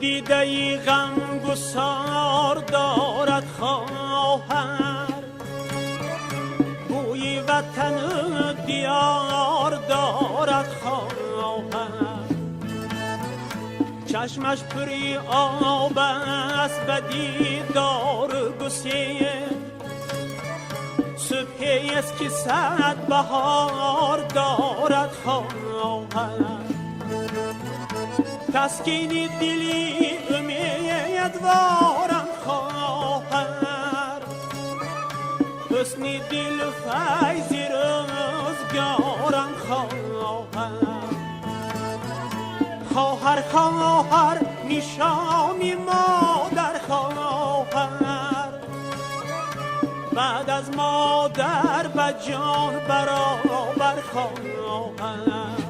دیده غمگسار دارد خواهر، بوی وطن دیار دارد خواهر. چشمش پری آب است به دیدار گسیه، صبحی است که صد بهار دارد خواهر. تسکین دلی امیدوارم خواهر، حسن دل فیض روزگارم خواهر. خواهر خواهر نشانی مادر خواهر، بعد از مادر به جان برابر خواهر.